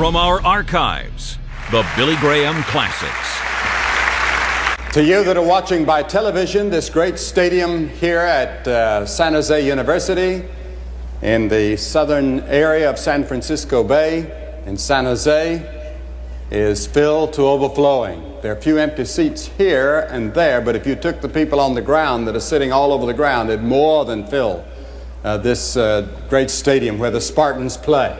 from our archives, the Billy Graham Classics. To you that are watching by television, this great stadium here at San Jose University in the southern area of San Francisco Bay in San Jose is filled to overflowing. There are a few empty seats here and there, but if you took the people on the ground that are sitting all over the ground, it'd more than fill this great stadium where the Spartans play.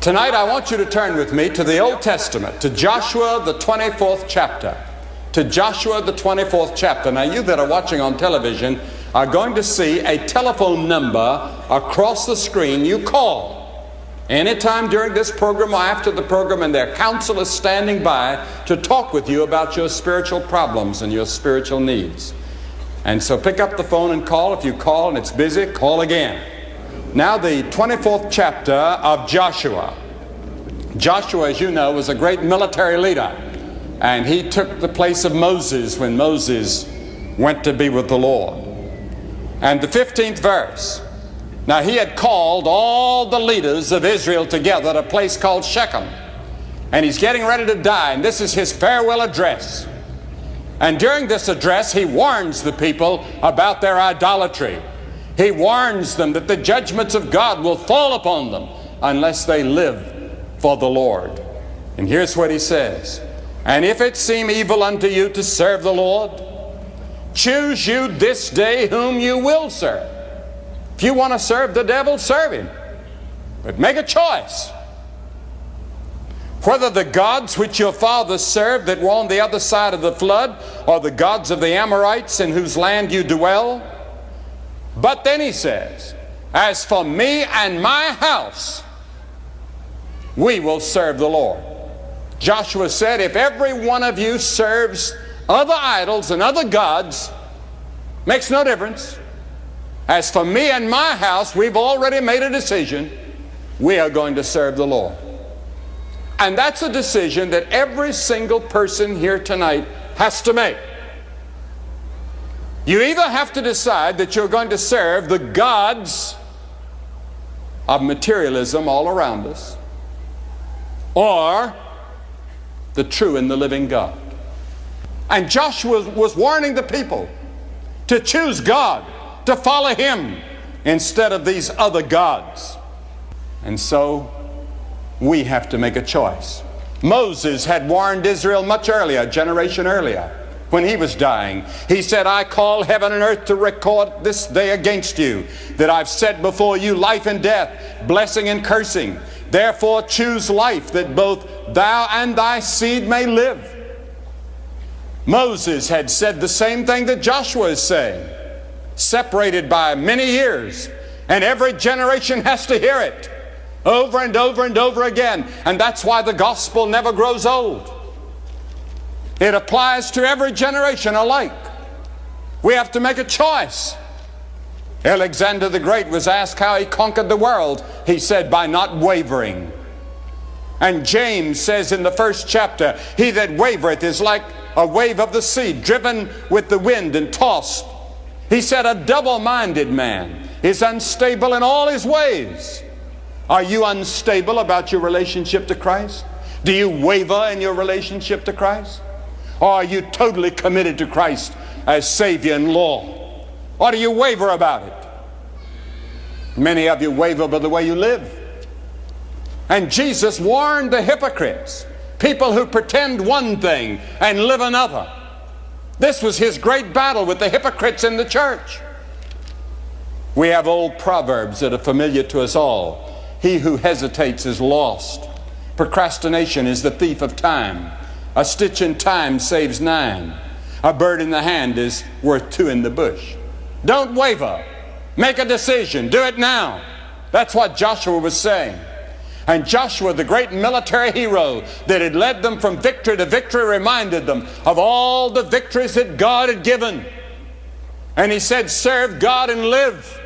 Tonight I want you to turn with me to the Old Testament, to Joshua the 24th chapter. To Joshua the 24th chapter. Now you that are watching on television are going to see a telephone number across the screen. You call anytime during this program or after the program, and their counsel is standing by to talk with you about your spiritual problems and your spiritual needs. And so pick up the phone and call. If you call and it's busy, call again. Now the 24th chapter of Joshua. Joshua, as you know, was a great military leader. And he took the place of Moses when Moses went to be with the Lord. And the 15th verse. Now he had called all the leaders of Israel together at a place called Shechem. And he's getting ready to die. And this is his farewell address. And during this address, he warns the people about their idolatry. He warns them that the judgments of God will fall upon them unless they live for the Lord. And here's what he says. And if it seem evil unto you to serve the Lord, choose you this day whom you will serve. If you want to serve the devil, serve him. But make a choice. Whether the gods which your fathers served that were on the other side of the flood, or the gods of the Amorites in whose land you dwell. But then he says, as for me and my house, we will serve the Lord. Joshua said, if every one of you serves other idols and other gods, makes no difference. As for me and my house, we've already made a decision. We are going to serve the Lord. And that's a decision that every single person here tonight has to make. You either have to decide that you're going to serve the gods of materialism all around us, or the true and the living God. And Joshua was warning the people to choose God, to follow him instead of these other gods. And so we have to make a choice. Moses had warned Israel much earlier, a generation earlier, when he was dying. He said, I call heaven and earth to record this day against you, that I've set before you life and death, blessing and cursing. Therefore choose life, that both thou and thy seed may live. Moses had said the same thing that Joshua is saying, separated by many years, and every generation has to hear it over and over and over again. And that's why the gospel never grows old. It applies to every generation alike. We have to make a choice. Alexander the Great was asked how he conquered the world. He said, by not wavering. And James says in the first chapter, he that wavereth is like a wave of the sea, driven with the wind and tossed. He said, a double-minded man is unstable in all his ways. Are you unstable about your relationship to Christ? Do you waver in your relationship to Christ? Or are you totally committed to Christ as Savior and Lord? Or do you waver about it? Many of you waver by the way you live. And Jesus warned the hypocrites, people who pretend one thing and live another. This was his great battle with the hypocrites in the church. We have old proverbs that are familiar to us all. He who hesitates is lost. Procrastination is the thief of time. A stitch in time saves 9. A bird in the hand is worth 2 in the bush. Don't waver. Make a decision. Do it now. That's what Joshua was saying. And Joshua, the great military hero that had led them from victory to victory, reminded them of all the victories that God had given. And he said, serve God and live.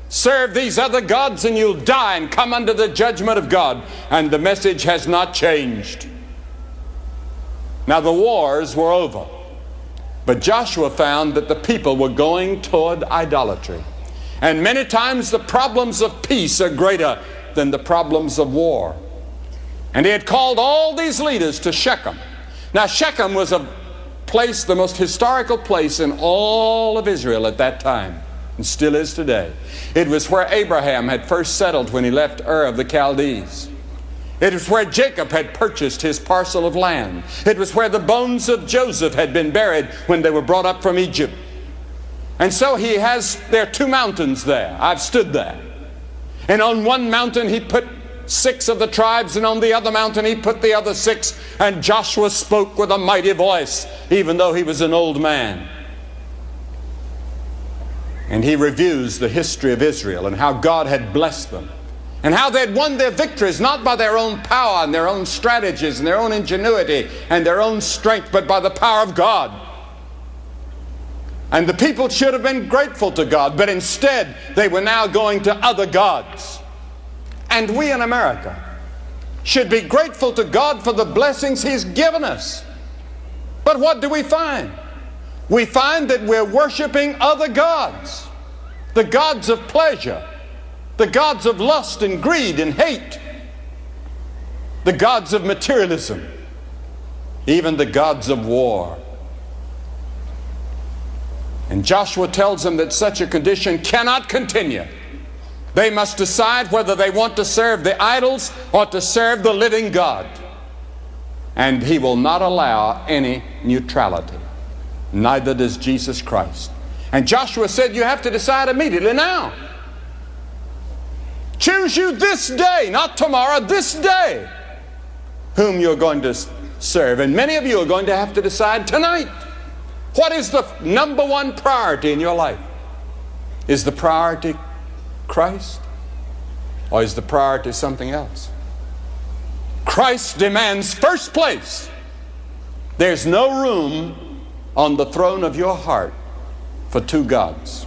Serve these other gods and you'll die and come under the judgment of God. And the message has not changed. Now the wars were over. But Joshua found that the people were going toward idolatry. And many times the problems of peace are greater than the problems of war. And he had called all these leaders to Shechem. Now Shechem was a place, the most historical place in all of Israel at that time, and still is today. It was where Abraham had first settled when he left Ur of the Chaldees. It was where Jacob had purchased his parcel of land. It was where the bones of Joseph had been buried when they were brought up from Egypt. And so there are two mountains there. I've stood there. And on one mountain he put 6 of the tribes, and on the other mountain he put the other 6. And Joshua spoke with a mighty voice, even though he was an old man. And he reviews the history of Israel and how God had blessed them, and how they had won their victories not by their own power and their own strategies and their own ingenuity and their own strength, but by the power of God. And the people should have been grateful to God, but instead they were now going to other gods. And we in America should be grateful to God for the blessings He's given us. But what do we find? We find that we're worshiping other gods. The gods of pleasure, the gods of lust and greed and hate, the gods of materialism, even the gods of war. And Joshua tells them that such a condition cannot continue. They must decide whether they want to serve the idols or to serve the living God. And He will not allow any neutrality. Neither does Jesus Christ. And Joshua said, you have to decide immediately now. Choose you this day, not tomorrow, this day, whom you're going to serve. And many of you are going to have to decide tonight. What is the number one priority in your life? Is the priority Christ? Or is the priority something else? Christ demands first place. There's no room on the throne of your heart for two gods.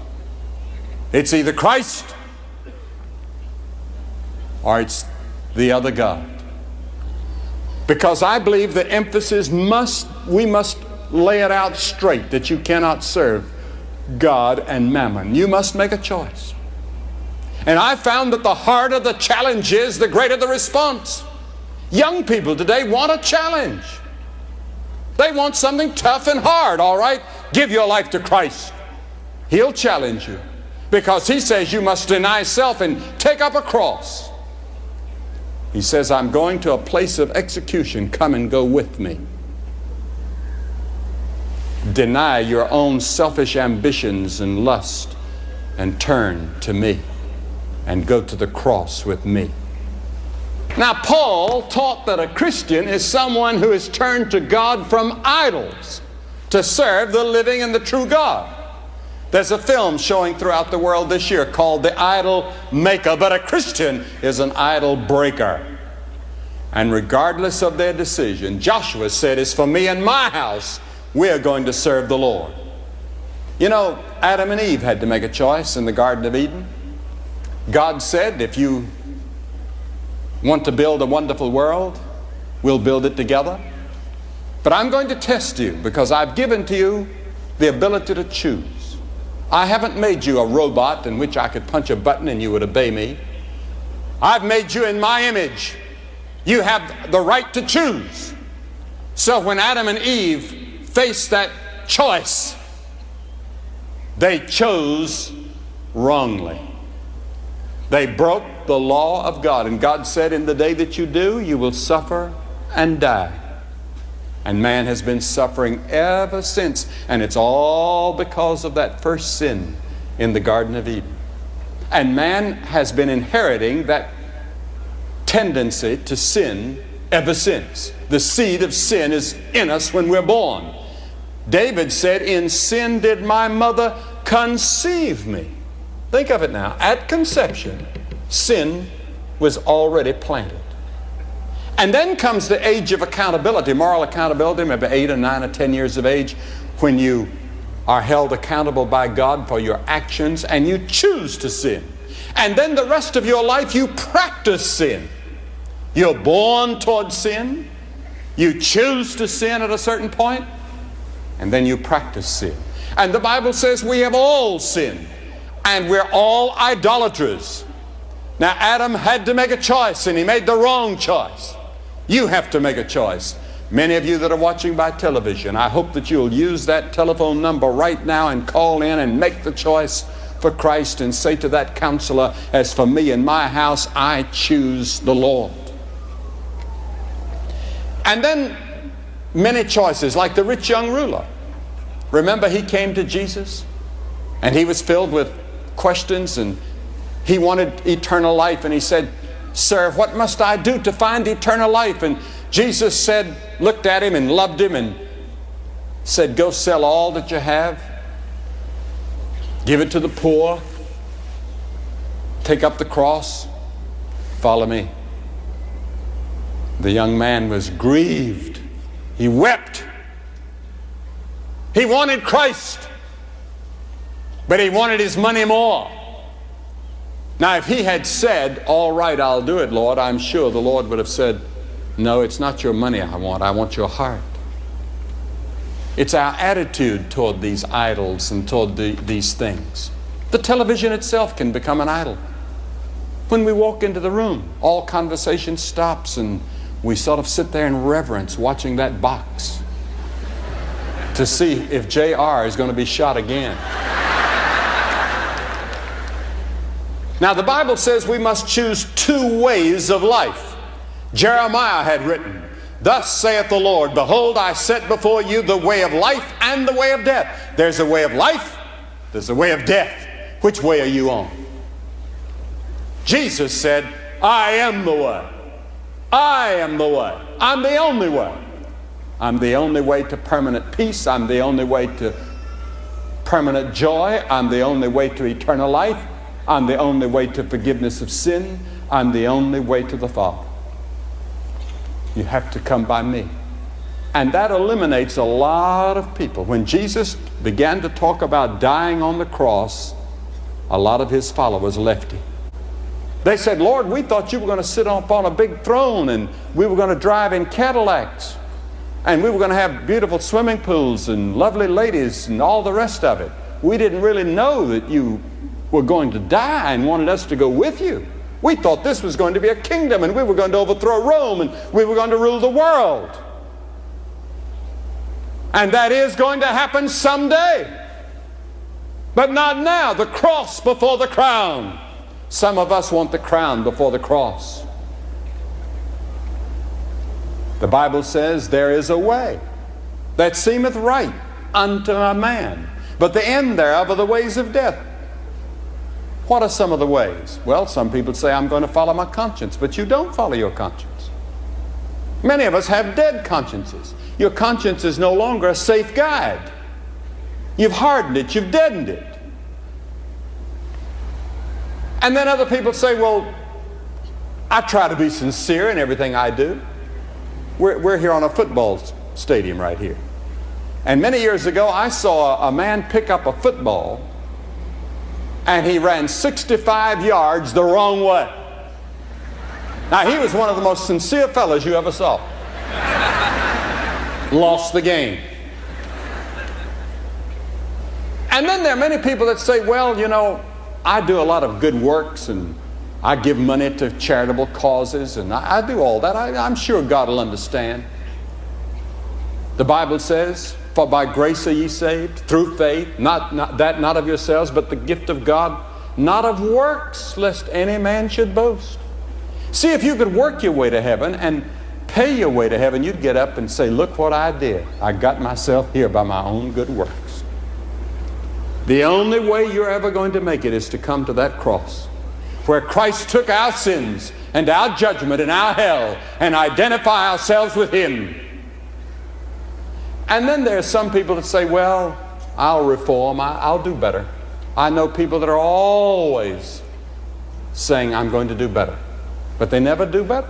It's either Christ or it's the other God. Because I believe the emphasis we must lay it out straight that you cannot serve God and mammon. You must make a choice. And I found that the harder the challenge is, the greater the response. Young people today want a challenge. They want something tough and hard. All right, give your life to Christ. He'll challenge you, because He says you must deny self and take up a cross. He says, I'm going to a place of execution. Come and go with me. Deny your own selfish ambitions and lust and turn to me and go to the cross with me. Now, Paul taught that a Christian is someone who has turned to God from idols to serve the living and the true God. There's a film showing throughout the world this year called The Idol Maker, but a Christian is an idol breaker. And regardless of their decision, Joshua said, "As for me and my house, we're going to serve the Lord." You know, Adam and Eve had to make a choice in the Garden of Eden. God said, if you want to build a wonderful world, we'll build it together. But I'm going to test you, because I've given to you the ability to choose. I haven't made you a robot in which I could punch a button and you would obey me. I've made you in my image. You have the right to choose. So when Adam and Eve faced that choice, they chose wrongly. They broke the law of God. And God said, in the day that you do, you will suffer and die. And man has been suffering ever since. And it's all because of that first sin in the Garden of Eden. And man has been inheriting that tendency to sin ever since. The seed of sin is in us when we're born. David said, in sin did my mother conceive me. Think of it now. At conception, sin was already planted. And then comes the age of accountability, moral accountability, maybe 8 or 9 or 10 years of age, when you are held accountable by God for your actions and you choose to sin. And then the rest of your life you practice sin. You're born towards sin. You choose to sin at a certain point, and then you practice sin. And the Bible says we have all sinned. And we're all idolaters. Now Adam had to make a choice, and he made the wrong choice. You have to make a choice. Many of you that are watching by television, I hope that you'll use that telephone number right now and call in and make the choice for Christ and say to that counselor, as for me and my house, I choose the Lord. And then many choices, like the rich young ruler. Remember, he came to Jesus and he was filled with questions and he wanted eternal life, and he said, "Sir, what must I do to find eternal life?" And Jesus said, looked at him and loved him and said, "Go sell all that you have, give it to the poor, take up the cross, follow me." The young man was grieved. He wept. He wanted Christ, but he wanted his money more. Now, if he had said, "All right, I'll do it, Lord," I'm sure the Lord would have said, "No, it's not your money I want your heart." It's our attitude toward these idols and toward these things. The television itself can become an idol. When we walk into the room, all conversation stops and we sort of sit there in reverence watching that box to see if JR is going to be shot again. Now, the Bible says we must choose two ways of life. Jeremiah had written, "Thus saith the Lord, behold, I set before you the way of life and the way of death." There's a way of life, there's a way of death. Which way are you on? Jesus said, "I am the way. I am the way. I'm the only way. I'm the only way to permanent peace. I'm the only way to permanent joy. I'm the only way to eternal life. I'm the only way to forgiveness of sin. I'm the only way to the Father. You have to come by me." And that eliminates a lot of people. When Jesus began to talk about dying on the cross, a lot of his followers left him. They said, "Lord, we thought you were going to sit up on a big throne and we were going to drive in Cadillacs and we were going to have beautiful swimming pools and lovely ladies and all the rest of it. We didn't really know that you were going to die and wanted us to go with you. We thought this was going to be a kingdom and we were going to overthrow Rome and we were going to rule the world. And that is going to happen someday. But not now. The cross before the crown." Some of us want the crown before the cross. The Bible says there is a way that seemeth right unto a man, but the end thereof are the ways of death. What are some of the ways? Well, some people say, "I'm going to follow my conscience," but you don't follow your conscience. Many of us have dead consciences. Your conscience is no longer a safe guide. You've hardened it, you've deadened it. And then other people say, "Well, I try to be sincere in everything I do." We're here on a football stadium right here. And many years ago, I saw a man pick up a football and he ran 65 yards the wrong way. Now, he was one of the most sincere fellows you ever saw. Lost the game. And then there are many people that say, "Well, you know, I do a lot of good works and I give money to charitable causes and I do all that. I'm sure God will understand." The Bible says, "For by grace are ye saved, through faith, not of yourselves, but the gift of God, not of works, lest any man should boast." See, if you could work your way to heaven and pay your way to heaven, you'd get up and say, "Look what I did. I got myself here by my own good works." The only way you're ever going to make it is to come to that cross where Christ took our sins and our judgment and our hell and identify ourselves with him. And then there are some people that say, "Well, I'll reform, I'll do better." I know people that are always saying, "I'm going to do better," but they never do better.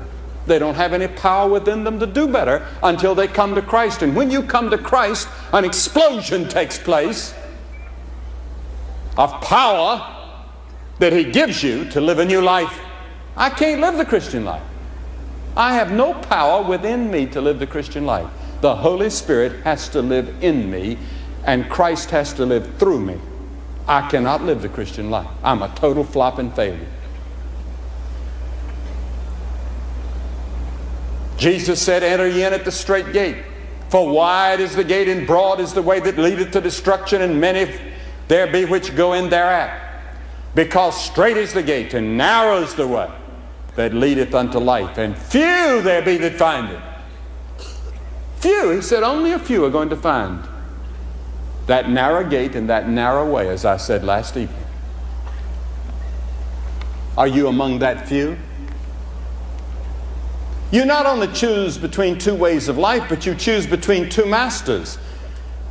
They don't have any power within them to do better until they come to Christ. And when you come to Christ, an explosion takes place of power that he gives you to live a new life. I can't live the Christian life. I have no power within me to live the Christian life. The Holy Spirit has to live in me and Christ has to live through me. I cannot live the Christian life. I'm a total flop and failure. Jesus said, enter ye in at the strait gate. For wide is the gate and broad is the way that leadeth to destruction, and many there be which go in thereat. Because strait is the gate and narrow is the way that leadeth unto life, and few there be that find it. Few, he said, only a few are going to find that narrow gate and that narrow way, as I said last evening. Are you among that few? You not only choose between two ways of life, but you choose between two masters.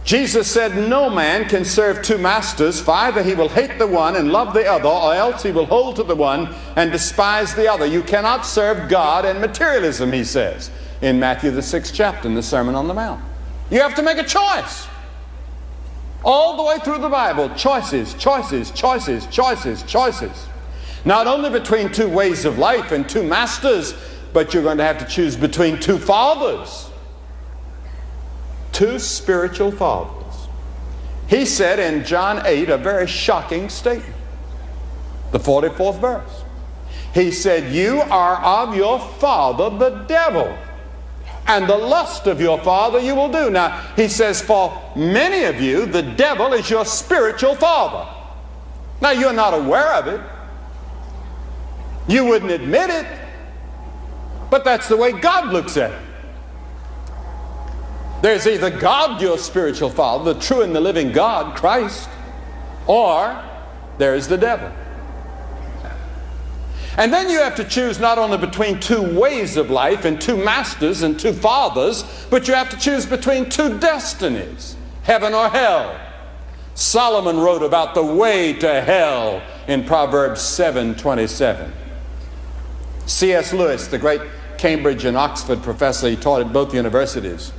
Jesus said, no man can serve two masters, for either he will hate the one and love the other, or else he will hold to the one and despise the other. You cannot serve God and materialism, he says in Matthew the 6th chapter in the Sermon on the Mount. You have to make a choice. All the way through the Bible, choices, choices, choices, choices, choices. Not only between two ways of life and two masters, but you're going to have to choose between two fathers. Two spiritual fathers. He said in John 8 a very shocking statement. The 44th verse. He said, you are of your father the devil, and the lust of your father you will do. Now, he says, for many of you, the devil is your spiritual father. Now, you're not aware of it. You wouldn't admit it. But that's the way God looks at it. There's either God, your spiritual father, the true and the living God, Christ, or there's the devil. And then you have to choose not only between two ways of life and two masters and two fathers, but you have to choose between two destinies, heaven or hell. Solomon wrote about the way to hell in Proverbs 7:27. C.S. Lewis, the great Cambridge and Oxford professor, he taught at both universities,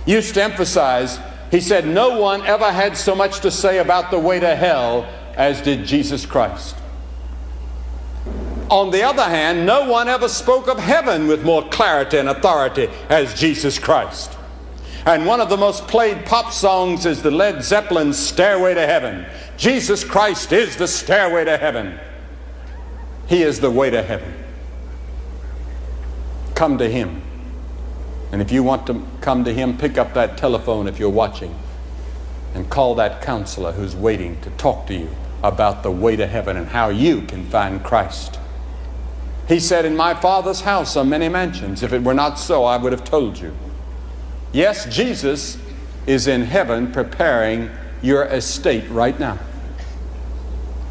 used to emphasize, he said, no one ever had so much to say about the way to hell as did Jesus Christ. On the other hand, no one ever spoke of heaven with more clarity and authority as Jesus Christ. And one of the most played pop songs is the Led Zeppelin's Stairway to Heaven. Jesus Christ is the stairway to heaven. He is the way to heaven. Come to Him. And if you want to come to Him, pick up that telephone if you're watching and call that counselor who's waiting to talk to you about the way to heaven and how you can find Christ. He said, in my Father's house are many mansions. If it were not so, I would have told you. Yes, Jesus is in heaven preparing your estate right now,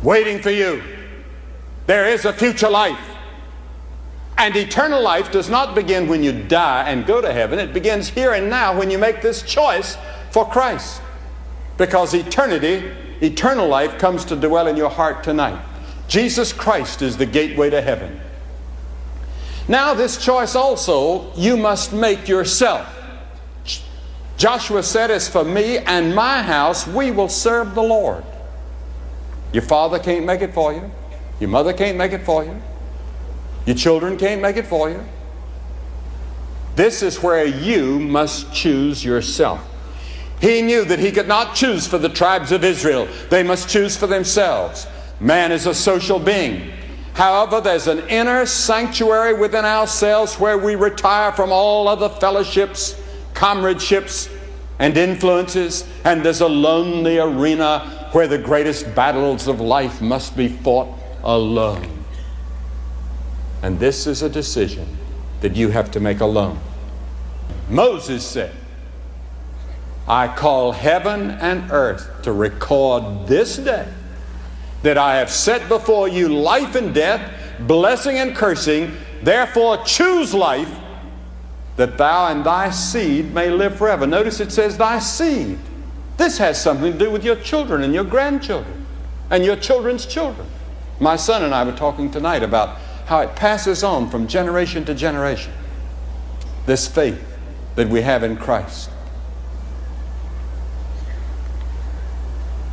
waiting for you. There is a future life. And eternal life does not begin when you die and go to heaven. It begins here and now when you make this choice for Christ. Because eternal life comes to dwell in your heart tonight. Jesus Christ is the gateway to heaven. Now this choice also you must make yourself. Joshua said, as for me and my house, we will serve the Lord. Your father can't make it for you. Your mother can't make it for you. Your children can't make it for you. This is where you must choose yourself. He knew that he could not choose for the tribes of Israel. They must choose for themselves. Man is a social being. However, there's an inner sanctuary within ourselves where we retire from all other fellowships, comradeships, and influences, and there's a lonely arena where the greatest battles of life must be fought alone. And this is a decision that you have to make alone. Moses said, I call heaven and earth to record this day that I have set before you life and death, blessing and cursing. Therefore choose life, that thou and thy seed may live forever. Notice it says thy seed. This has something to do with your children and your grandchildren and your children's children. My son and I were talking tonight about how it passes on from generation to generation, this faith that we have in Christ.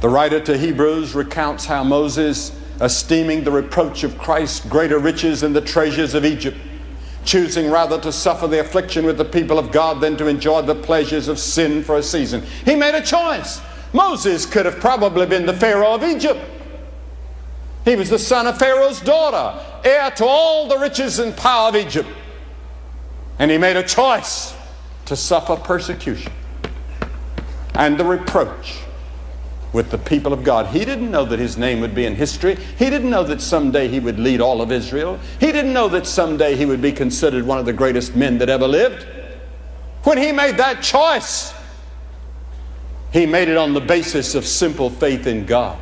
The writer to Hebrews recounts how Moses, esteeming the reproach of Christ greater riches than the treasures of Egypt, choosing rather to suffer the affliction with the people of God than to enjoy the pleasures of sin for a season. He made a choice. Moses could have probably been the Pharaoh of Egypt. He was the son of Pharaoh's daughter, heir to all the riches and power of Egypt. And he made a choice to suffer persecution and the reproach with the people of God. He didn't know that his name would be in history. He didn't know that someday he would lead all of Israel. He didn't know that someday he would be considered one of the greatest men that ever lived. When he made that choice, he made it on the basis of simple faith in God.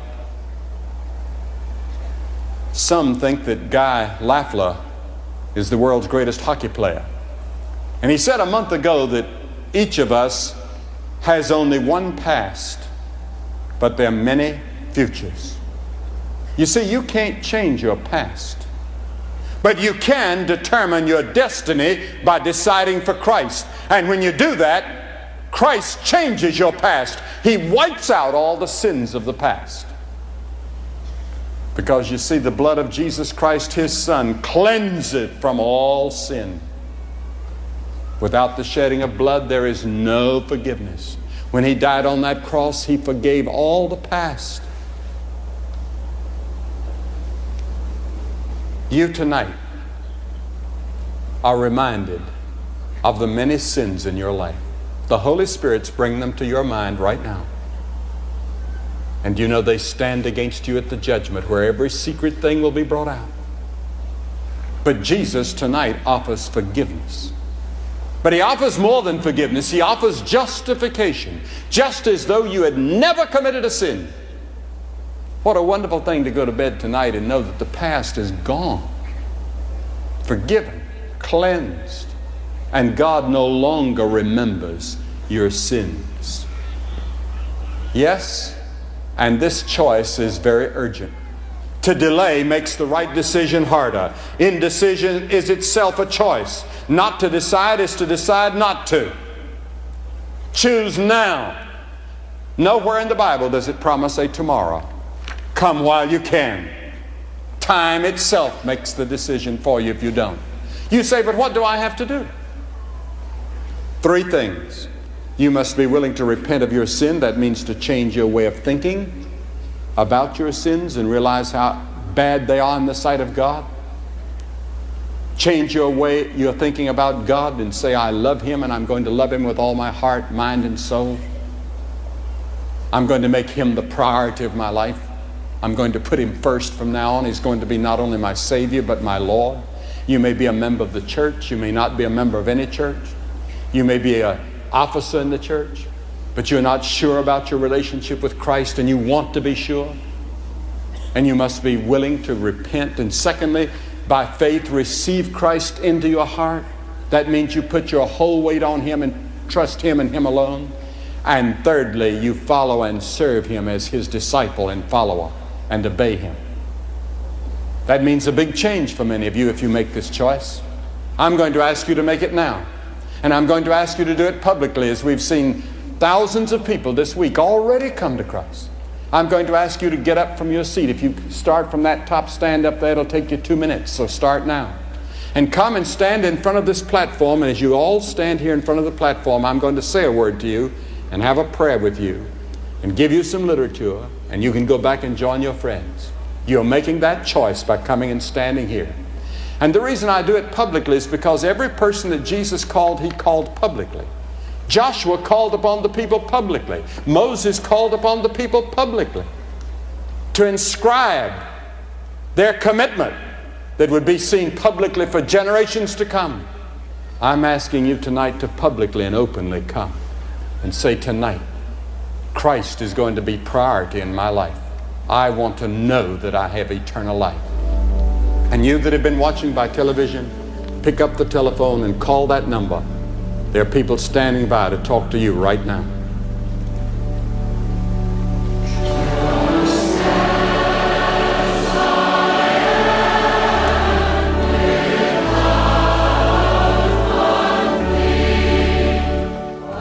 Some think that Guy Lafleur is the world's greatest hockey player. And he said a month ago that each of us has only one past, but there are many futures. You see, you can't change your past, but you can determine your destiny by deciding for Christ. And when you do that, Christ changes your past. He wipes out all the sins of the past. Because you see, the blood of Jesus Christ, his Son, cleanses from all sin. Without the shedding of blood, there is no forgiveness. When he died on that cross, he forgave all the past. You tonight are reminded of the many sins in your life. The Holy Spirit's bringing them to your mind right now. And you know they stand against you at the judgment where every secret thing will be brought out. But Jesus tonight offers forgiveness. But he offers more than forgiveness. He offers justification, just as though you had never committed a sin. What a wonderful thing to go to bed tonight and know that the past is gone, forgiven, cleansed, and God no longer remembers your sins. Yes, and this choice is very urgent. To delay makes the right decision harder. Indecision is itself a choice. Not to decide is to decide not to. Choose now. Nowhere in the Bible does it promise a tomorrow. Come while you can. Time itself makes the decision for you if you don't. You say, but what do I have to do? 3 things. You must be willing to repent of your sin. That means to change your way of thinking about your sins and realize how bad they are in the sight of God. Change your way you're thinking about God and say, I love him and I'm going to love him with all my heart, mind, and soul. I'm going to make him the priority of my life. I'm going to put him first from now on. He's going to be not only my Savior but my Lord. You may be a member of the church. You may not be a member of any church. You may be an officer in the church, but you're not sure about your relationship with Christ and you want to be sure. And you must be willing to repent. And secondly, by faith, receive Christ into your heart. That means you put your whole weight on him and trust him and him alone. And thirdly, you follow and serve him as his disciple and follower and obey him. That means a big change for many of you if you make this choice. I'm going to ask you to make it now. And I'm going to ask you to do it publicly, as we've seen thousands of people this week already come to Christ. I'm going to ask you to get up from your seat. If you start from that top stand up there, it'll take you 2 minutes, so start now. And come and stand in front of this platform, and as you all stand here in front of the platform, I'm going to say a word to you and have a prayer with you and give you some literature, and you can go back and join your friends. You're making that choice by coming and standing here. And the reason I do it publicly is because every person that Jesus called, he called publicly. Joshua called upon the people publicly. Moses called upon the people publicly to inscribe their commitment that would be seen publicly for generations to come. I'm asking you tonight to publicly and openly come and say, tonight, Christ is going to be priority in my life. I want to know that I have eternal life. And you that have been watching by television, pick up the telephone and call that number. There are people standing by to talk to you right now.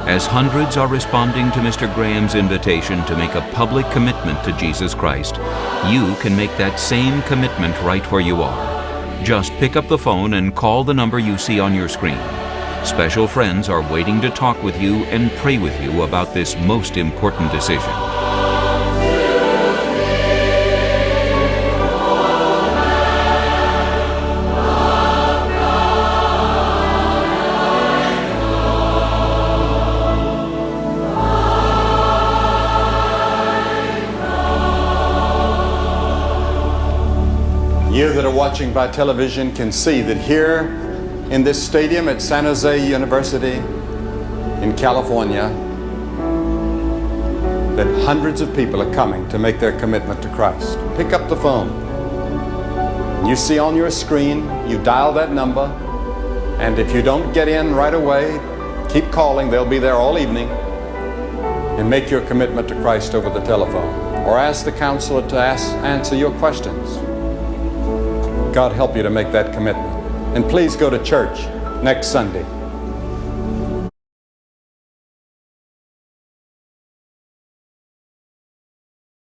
As hundreds are responding to Mr. Graham's invitation to make a public commitment to Jesus Christ, you can make that same commitment right where you are. Just pick up the phone and call the number you see on your screen. Special friends are waiting to talk with you and pray with you about this most important decision. that are watching by television can see that here in this stadium at San Jose University in California, that hundreds of people are coming to make their commitment to Christ. Pick up the phone. You see on your screen, you dial that number, and if you don't get in right away, keep calling. They'll be there all evening, and make your commitment to Christ over the telephone. Or ask the counselor to answer your questions. God help you to make that commitment. And please go to church next Sunday.